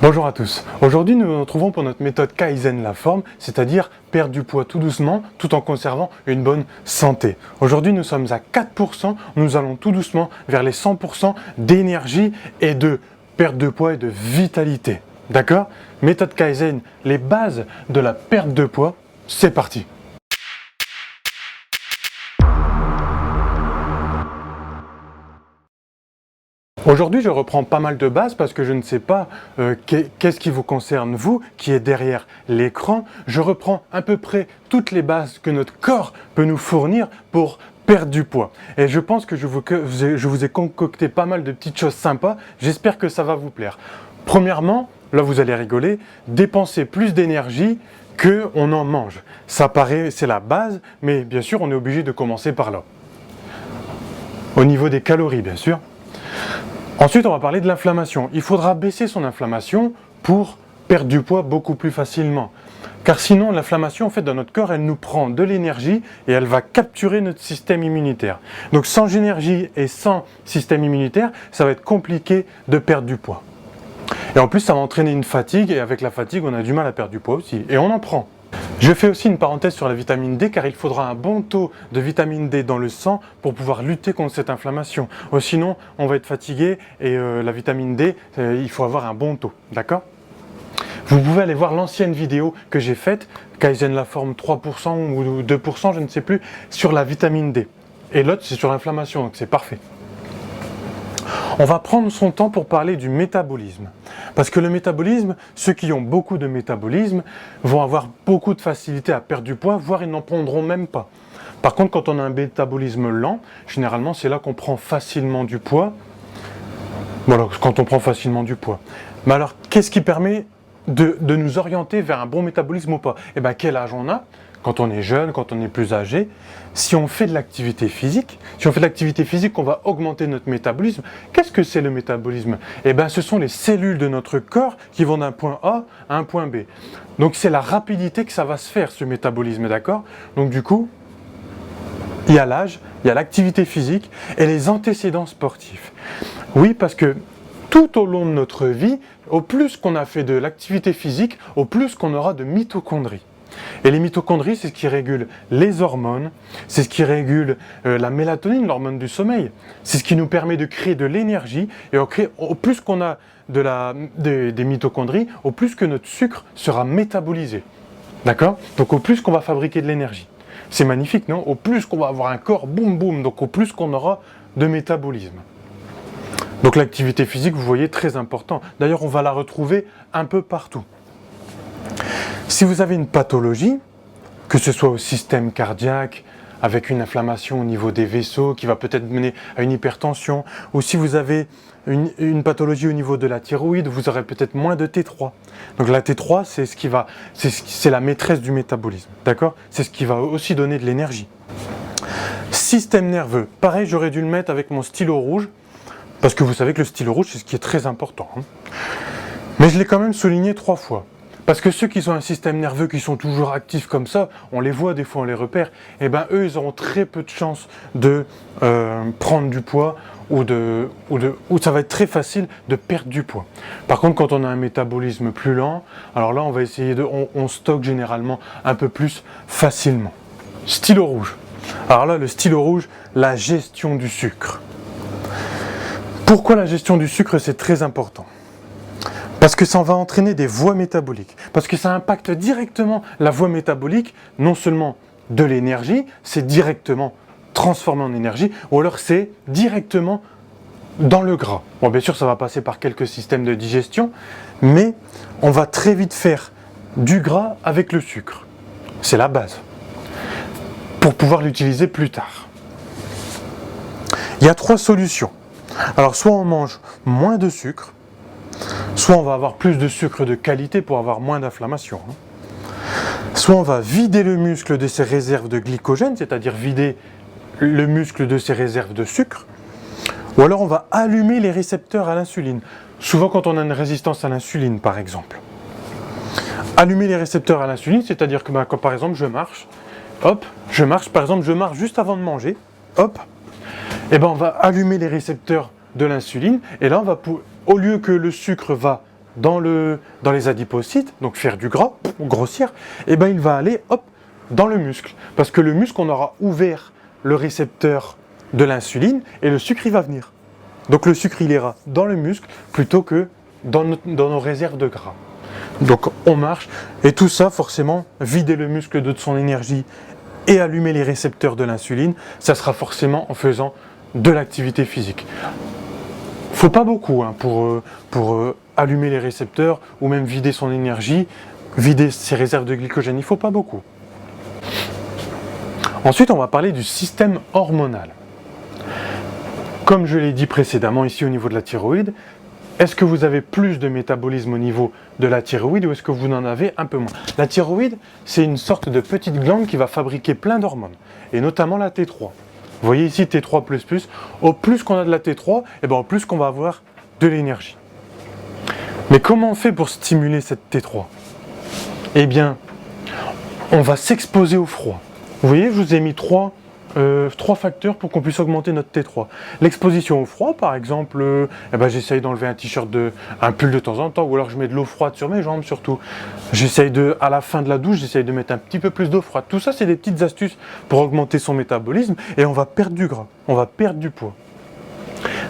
Bonjour à tous. Aujourd'hui, nous nous retrouvons pour notre méthode Kaizen la forme, c'est-à-dire perdre du poids tout doucement tout en conservant une bonne santé. Aujourd'hui, nous sommes à 4%, nous allons tout doucement vers les 100% d'énergie et de perte de poids et de vitalité. D'accord? Méthode Kaizen, les bases de la perte de poids, c'est parti. Aujourd'hui, je reprends pas mal de bases parce que je ne sais pas qu'est-ce qui vous concerne, vous, qui est derrière l'écran. Je reprends à peu près toutes les bases que notre corps peut nous fournir pour perdre du poids. Et je pense que je vous ai concocté pas mal de petites choses sympas. J'espère que ça va vous plaire. Premièrement, là vous allez rigoler, dépenser plus d'énergie qu'on en mange. Ça paraît, c'est la base, mais bien sûr, on est obligé de commencer par là. Au niveau des calories, bien sûr. Ensuite, on va parler de l'inflammation. Il faudra baisser son inflammation pour perdre du poids beaucoup plus facilement. Car sinon, l'inflammation, en fait, dans notre corps, elle nous prend de l'énergie et elle va capturer notre système immunitaire. Donc, sans énergie et sans système immunitaire, ça va être compliqué de perdre du poids. Et en plus, ça va entraîner une fatigue et avec la fatigue, on a du mal à perdre du poids aussi. Et on en prend. Je fais aussi une parenthèse sur la vitamine D car il faudra un bon taux de vitamine D dans le sang pour pouvoir lutter contre cette inflammation. Sinon, on va être fatigué et la vitamine D, il faut avoir un bon taux, d'accord? Vous pouvez aller voir l'ancienne vidéo que j'ai faite, Kaizen la forme 3% ou 2%, je ne sais plus, sur la vitamine D. Et l'autre, c'est sur l'inflammation, donc c'est parfait. On va prendre son temps pour parler du métabolisme. Parce que le métabolisme, ceux qui ont beaucoup de métabolisme vont avoir beaucoup de facilité à perdre du poids, voire ils n'en prendront même pas. Par contre, quand on a un métabolisme lent, généralement c'est là qu'on prend facilement du poids. Voilà, quand on prend facilement du poids. Mais alors, qu'est-ce qui permet de nous orienter vers un bon métabolisme ou pas? Eh bien, quel âge on a? Quand on est jeune, quand on est plus âgé, si on fait de l'activité physique, on va augmenter notre métabolisme. Qu'est-ce que c'est le métabolisme? Eh bien, ce sont les cellules de notre corps qui vont d'un point A à un point B. Donc, c'est la rapidité que ça va se faire, ce métabolisme, d'accord? Donc, du coup, il y a l'âge, il y a l'activité physique et les antécédents sportifs. Oui, parce que tout au long de notre vie, au plus qu'on a fait de l'activité physique, au plus qu'on aura de mitochondries. Et les mitochondries, c'est ce qui régule les hormones, c'est ce qui régule la mélatonine, l'hormone du sommeil. C'est ce qui nous permet de créer de l'énergie. Et au plus qu'on a des mitochondries, au plus que notre sucre sera métabolisé. D'accord? Donc au plus qu'on va fabriquer de l'énergie. C'est magnifique, non? Au plus qu'on va avoir un corps, boum boum, donc au plus qu'on aura de métabolisme. Donc l'activité physique, vous voyez, très important. D'ailleurs, on va la retrouver un peu partout. Si vous avez une pathologie, que ce soit au système cardiaque, avec une inflammation au niveau des vaisseaux qui va peut-être mener à une hypertension, ou si vous avez une pathologie au niveau de la thyroïde, vous aurez peut-être moins de T3. Donc la T3, c'est la maîtresse du métabolisme, d'accord? C'est ce qui va aussi donner de l'énergie. Système nerveux, pareil, j'aurais dû le mettre avec mon stylo rouge, parce que vous savez que le stylo rouge, c'est ce qui est très important. Mais je l'ai quand même souligné 3 fois. Parce que ceux qui ont un système nerveux qui sont toujours actifs comme ça, on les voit, des fois on les repère, et bien eux, ils auront très peu de chances de prendre du poids ou ça va être très facile de perdre du poids. Par contre, quand on a un métabolisme plus lent, alors là, on va essayer on stocke généralement un peu plus facilement. Stylo rouge. Alors là, le stylo rouge, la gestion du sucre. Pourquoi la gestion du sucre, c'est très important? Parce que ça va entraîner des voies métaboliques. Parce que ça impacte directement la voie métabolique, non seulement de l'énergie, c'est directement transformé en énergie, ou alors c'est directement dans le gras. Bon, bien sûr, ça va passer par quelques systèmes de digestion, mais on va très vite faire du gras avec le sucre. C'est la base. Pour pouvoir l'utiliser plus tard. Il y a 3 solutions. Alors, soit on mange moins de sucre, soit on va avoir plus de sucre de qualité pour avoir moins d'inflammation. Soit on va vider le muscle de ses réserves de glycogène, c'est-à-dire vider le muscle de ses réserves de sucre. Ou alors on va allumer les récepteurs à l'insuline. Souvent quand on a une résistance à l'insuline par exemple. Allumer les récepteurs à l'insuline, c'est-à-dire que quand par exemple je marche juste avant de manger, et on va allumer les récepteurs de l'insuline et là on va au lieu que le sucre va dans les adipocytes, donc faire du gras, grossir, et ben il va aller hop, dans le muscle. Parce que le muscle, on aura ouvert le récepteur de l'insuline et le sucre il va venir. Donc le sucre il ira dans le muscle plutôt que dans nos réserves de gras. Donc on marche et tout ça forcément, vider le muscle de son énergie et allumer les récepteurs de l'insuline, ça sera forcément en faisant de l'activité physique. Faut pas beaucoup hein, pour allumer les récepteurs ou même vider son énergie, vider ses réserves de glycogène, il faut pas beaucoup. Ensuite, on va parler du système hormonal. Comme je l'ai dit précédemment ici au niveau de la thyroïde, est-ce que vous avez plus de métabolisme au niveau de la thyroïde ou est-ce que vous en avez un peu moins? La thyroïde, c'est une sorte de petite glande qui va fabriquer plein d'hormones, et notamment la T3. Vous voyez ici T3++, au plus qu'on a de la T3, et ben au plus qu'on va avoir de l'énergie. Mais comment on fait pour stimuler cette T3? Eh bien, on va s'exposer au froid. Vous voyez, je vous ai mis trois facteurs pour qu'on puisse augmenter notre T3. L'exposition au froid, par exemple, j'essaye d'enlever un pull de temps en temps, ou alors je mets de l'eau froide sur mes jambes surtout. À la fin de la douche, j'essaye de mettre un petit peu plus d'eau froide. Tout ça, c'est des petites astuces pour augmenter son métabolisme et on va perdre du gras, on va perdre du poids.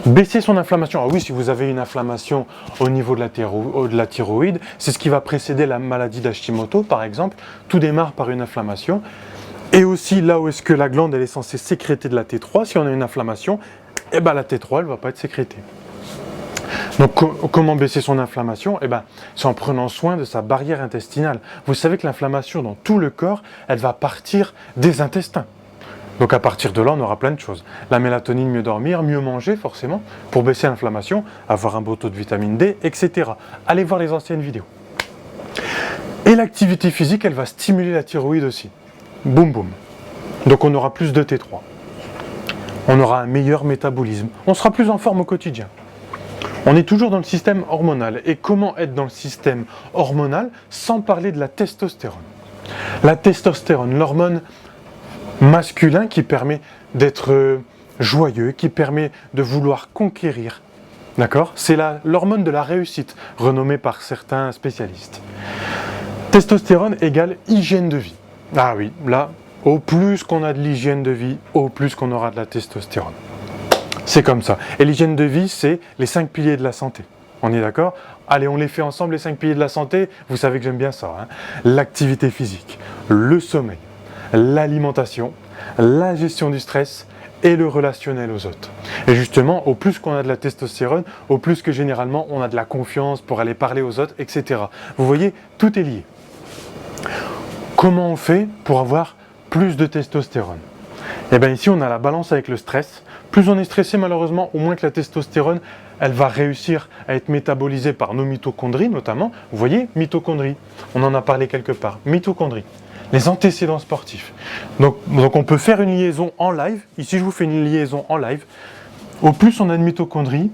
Baisser son inflammation. Ah oui, si vous avez une inflammation au niveau de la thyroïde, c'est ce qui va précéder la maladie d'Hashimoto, par exemple. Tout démarre par une inflammation. Et aussi, là où est-ce que la glande elle est censée sécréter de la T3, si on a une inflammation, la T3 elle ne va pas être sécrétée. Donc comment baisser son inflammation? C'est en prenant soin de sa barrière intestinale. Vous savez que l'inflammation dans tout le corps, elle va partir des intestins. Donc à partir de là, on aura plein de choses. La mélatonine, mieux dormir, mieux manger forcément, pour baisser l'inflammation, avoir un beau taux de vitamine D, etc. Allez voir les anciennes vidéos. Et l'activité physique, elle va stimuler la thyroïde aussi. Boum boum. Donc on aura plus de T3. On aura un meilleur métabolisme. On sera plus en forme au quotidien. On est toujours dans le système hormonal. Et comment être dans le système hormonal sans parler de la testostérone? La testostérone, l'hormone masculin qui permet d'être joyeux, qui permet de vouloir conquérir. D'accord? C'est l'hormone de la réussite, renommée par certains spécialistes. Testostérone égale hygiène de vie. Ah oui, là, au plus qu'on a de l'hygiène de vie, au plus qu'on aura de la testostérone. C'est comme ça. Et l'hygiène de vie, c'est les 5 piliers de la santé. On est d'accord? Allez, on les fait ensemble, les 5 piliers de la santé. Vous savez que j'aime bien ça. Hein? L'activité physique, le sommeil, l'alimentation, la gestion du stress et le relationnel aux autres. Et justement, au plus qu'on a de la testostérone, au plus que généralement on a de la confiance pour aller parler aux autres, etc. Vous voyez, tout est lié. Comment on fait pour avoir plus de testostérone? Eh bien ici on a la balance avec le stress. Plus on est stressé malheureusement, au moins que la testostérone, elle va réussir à être métabolisée par nos mitochondries notamment. Vous voyez, mitochondries, on en a parlé quelque part. Mitochondries, les antécédents sportifs. Donc on peut faire une liaison en live. Ici je vous fais une liaison en live. Au plus on a de mitochondries,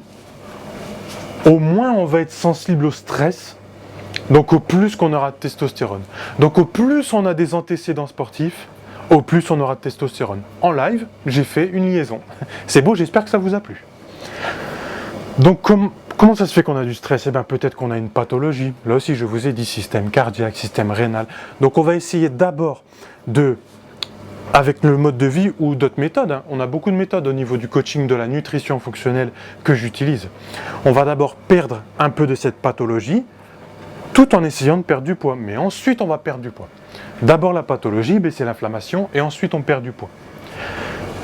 au moins on va être sensible au stress. Donc au plus qu'on aura de testostérone. Donc au plus on a des antécédents sportifs, au plus on aura de testostérone. En live, j'ai fait une liaison. C'est beau, j'espère que ça vous a plu. Donc comment ça se fait qu'on a du stress? Eh bien peut-être qu'on a une pathologie. Là aussi je vous ai dit système cardiaque, système rénal. Donc on va essayer d'abord avec le mode de vie ou d'autres méthodes. Hein. On a beaucoup de méthodes au niveau du coaching, de la nutrition fonctionnelle que j'utilise. On va d'abord perdre un peu de cette pathologie, tout en essayant de perdre du poids. Mais ensuite, on va perdre du poids. D'abord la pathologie, baisser l'inflammation, et ensuite on perd du poids.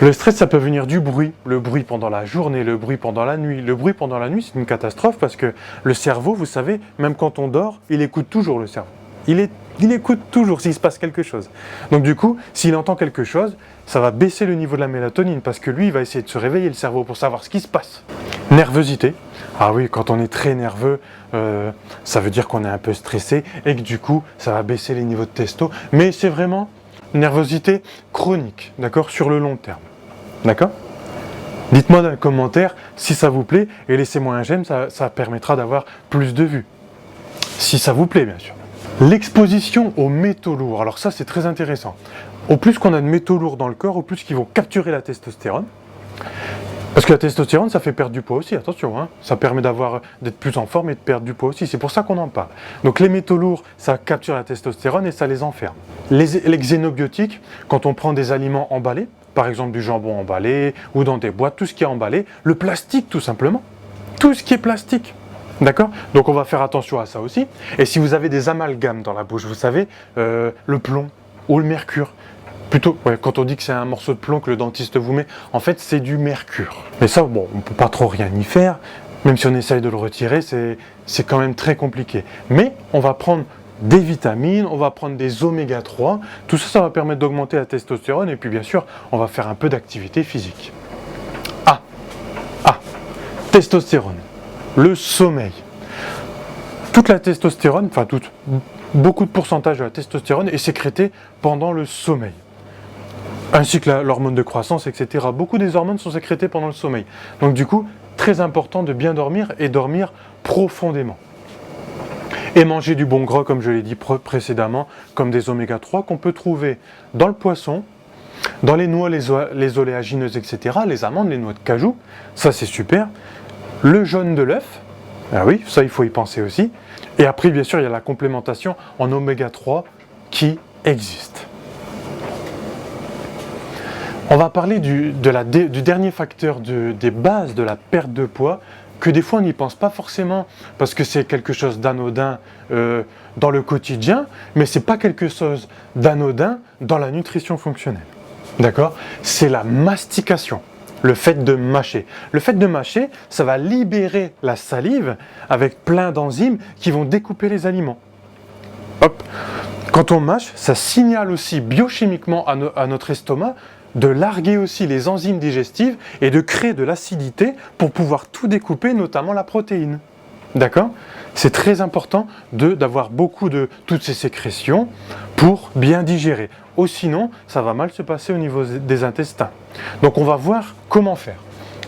Le stress, ça peut venir du bruit. Le bruit pendant la journée, le bruit pendant la nuit. Le bruit pendant la nuit, c'est une catastrophe parce que le cerveau, vous savez, même quand on dort, il écoute toujours le cerveau. Il écoute toujours s'il se passe quelque chose. Donc du coup, s'il entend quelque chose, ça va baisser le niveau de la mélatonine parce que lui, il va essayer de se réveiller le cerveau pour savoir ce qui se passe. Nervosité. Ah oui, quand on est très nerveux, ça veut dire qu'on est un peu stressé et que du coup, ça va baisser les niveaux de testo. Mais c'est vraiment une nervosité chronique, d'accord, sur le long terme. D'accord? Dites-moi dans les commentaires si ça vous plaît et laissez-moi un j'aime, ça permettra d'avoir plus de vues. Si ça vous plaît, bien sûr. L'exposition aux métaux lourds. Alors ça, c'est très intéressant. Au plus qu'on a de métaux lourds dans le corps, au plus qu'ils vont capturer la testostérone. Parce que la testostérone, ça fait perdre du poids aussi, attention, hein. Ça permet d'être plus en forme et de perdre du poids aussi, c'est pour ça qu'on en parle. Donc les métaux lourds, ça capture la testostérone et ça les enferme. Les xénobiotiques, quand on prend des aliments emballés, par exemple du jambon emballé ou dans des boîtes, tout ce qui est emballé, le plastique tout simplement, tout ce qui est plastique. D'accord? Donc on va faire attention à ça aussi. Et si vous avez des amalgames dans la bouche, vous savez, le plomb ou le mercure, plutôt, ouais, quand on dit que c'est un morceau de plomb que le dentiste vous met, en fait c'est du mercure. Mais ça, bon, on ne peut pas trop rien y faire, même si on essaye de le retirer, c'est quand même très compliqué. Mais on va prendre des vitamines, on va prendre des oméga 3, tout ça, ça va permettre d'augmenter la testostérone, et puis bien sûr, on va faire un peu d'activité physique. Testostérone, le sommeil. Toute la testostérone, enfin beaucoup de pourcentage de la testostérone est sécrétée pendant le sommeil. Ainsi que l'hormone de croissance, etc. Beaucoup des hormones sont sécrétées pendant le sommeil. Donc du coup, très important de bien dormir et dormir profondément. Et manger du bon gras, comme je l'ai dit précédemment, comme des oméga 3 qu'on peut trouver dans le poisson, dans les noix, les oléagineuses, etc., les amandes, les noix de cajou, ça c'est super. Le jaune de l'œuf, ah oui, ça il faut y penser aussi. Et après, bien sûr, il y a la complémentation en oméga 3 qui existe. On va parler du dernier facteur des bases de la perte de poids, que des fois on n'y pense pas forcément parce que c'est quelque chose d'anodin dans le quotidien, mais c'est pas quelque chose d'anodin dans la nutrition fonctionnelle. D'accord? C'est la mastication, le fait de mâcher. Le fait de mâcher, ça va libérer la salive avec plein d'enzymes qui vont découper les aliments. Hop. Quand on mâche, ça signale aussi biochimiquement à notre estomac de larguer aussi les enzymes digestives et de créer de l'acidité pour pouvoir tout découper, notamment la protéine. D'accord? C'est très important d'avoir beaucoup de toutes ces sécrétions pour bien digérer. Ou sinon, ça va mal se passer au niveau des intestins. Donc on va voir comment faire.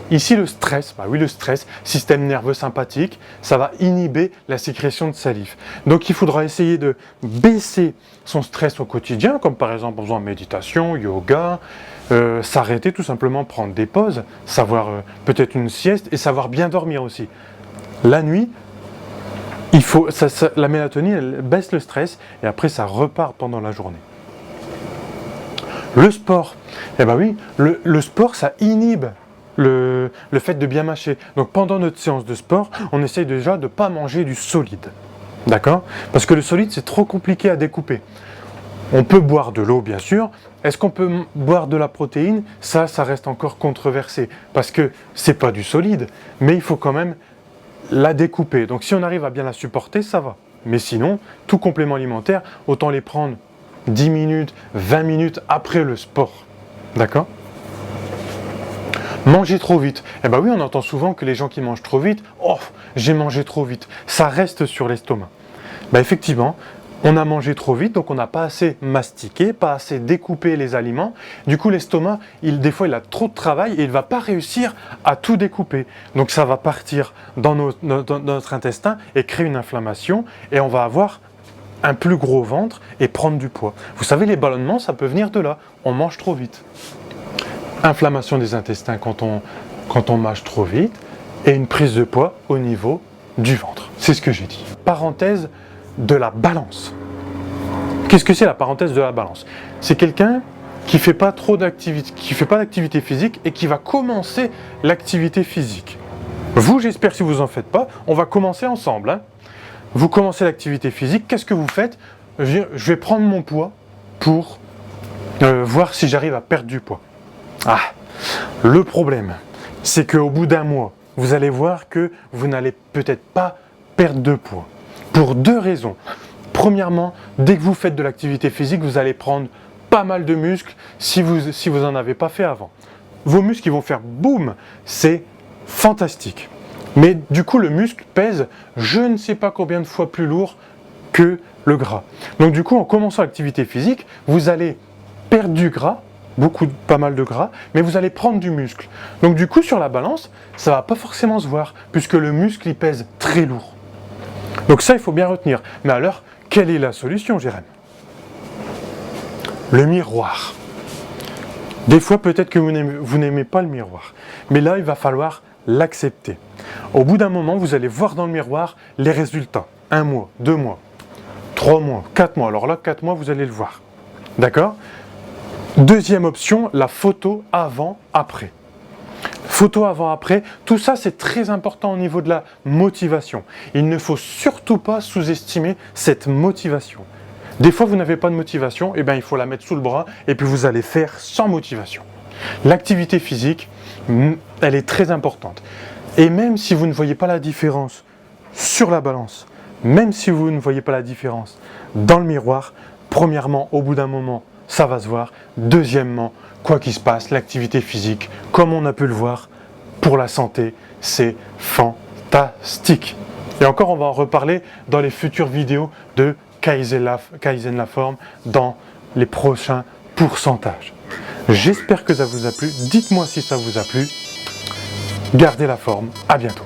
Ici le stress, bah oui le stress, système nerveux sympathique, ça va inhiber la sécrétion de salive. Donc il faudra essayer de baisser son stress au quotidien, comme par exemple en faisant méditation, yoga, s'arrêter tout simplement, prendre des pauses, savoir peut-être une sieste et savoir bien dormir aussi. La nuit, la mélatonine elle baisse le stress et après ça repart pendant la journée. Le sport, eh ben oui, le sport ça inhibe le fait de bien mâcher. Donc pendant notre séance de sport, on essaye déjà de ne pas manger du solide. D'accord? Parce que le solide c'est trop compliqué à découper. On peut boire de l'eau bien sûr. Est-ce qu'on peut boire de la protéine? Ça reste encore controversé. Parce que c'est pas du solide, mais il faut quand même la découper. Donc si on arrive à bien la supporter, ça va. Mais sinon, tout complément alimentaire, autant les prendre 10 minutes, 20 minutes après le sport. D'accord? Manger trop vite. Eh bien oui, on entend souvent que les gens qui mangent trop vite, oh, j'ai mangé trop vite. Ça reste sur l'estomac. Ben effectivement, on a mangé trop vite, donc on n'a pas assez mastiqué, pas assez découpé les aliments. Du coup, l'estomac, des fois, il a trop de travail et il ne va pas réussir à tout découper. Donc ça va partir dans notre intestin et créer une inflammation et on va avoir un plus gros ventre et prendre du poids. Vous savez, les ballonnements, ça peut venir de là. On mange trop vite. Inflammation des intestins quand on mâche trop vite et une prise de poids au niveau du ventre. C'est ce que j'ai dit. Parenthèse de la balance. Qu'est-ce que c'est la parenthèse de la balance? C'est quelqu'un qui fait pas d'activité physique et qui va commencer l'activité physique. Vous, j'espère que si vous en faites pas, on va commencer ensemble. Hein. Vous commencez l'activité physique, qu'est-ce que vous faites? Je vais prendre mon poids pour voir si j'arrive à perdre du poids. Ah, le problème, c'est qu'au bout d'un mois, vous allez voir que vous n'allez peut-être pas perdre de poids. Pour deux raisons. Premièrement, dès que vous faites de l'activité physique, vous allez prendre pas mal de muscles si vous n'en avez pas fait avant. Vos muscles ils vont faire boum, c'est fantastique. Mais du coup, le muscle pèse je ne sais pas combien de fois plus lourd que le gras. Donc du coup, en commençant l'activité physique, vous allez perdre du gras, pas mal de gras, mais vous allez prendre du muscle. Donc du coup, sur la balance, ça ne va pas forcément se voir, puisque le muscle, il pèse très lourd. Donc ça, il faut bien retenir. Mais alors, quelle est la solution, Jérém? Le miroir. Des fois, peut-être que vous n'aimez pas le miroir, mais là, il va falloir l'accepter. Au bout d'un moment, vous allez voir dans le miroir les résultats. 1 mois, 2 mois, 3 mois, 4 mois. Alors là, 4 mois, vous allez le voir. D'accord? Deuxième option, la photo avant-après. Photo avant-après, tout ça c'est très important au niveau de la motivation. Il ne faut surtout pas sous-estimer cette motivation. Des fois vous n'avez pas de motivation, et bien il faut la mettre sous le bras et puis vous allez faire sans motivation. L'activité physique, elle est très importante. Et même si vous ne voyez pas la différence sur la balance, même si vous ne voyez pas la différence dans le miroir, premièrement, au bout d'un moment, ça va se voir. Deuxièmement, quoi qu'il se passe, l'activité physique, comme on a pu le voir, pour la santé, c'est fantastique. Et encore, on va en reparler dans les futures vidéos de Kaizen la forme, dans les prochains pourcentages. J'espère que ça vous a plu. Dites-moi si ça vous a plu. Gardez la forme. À bientôt.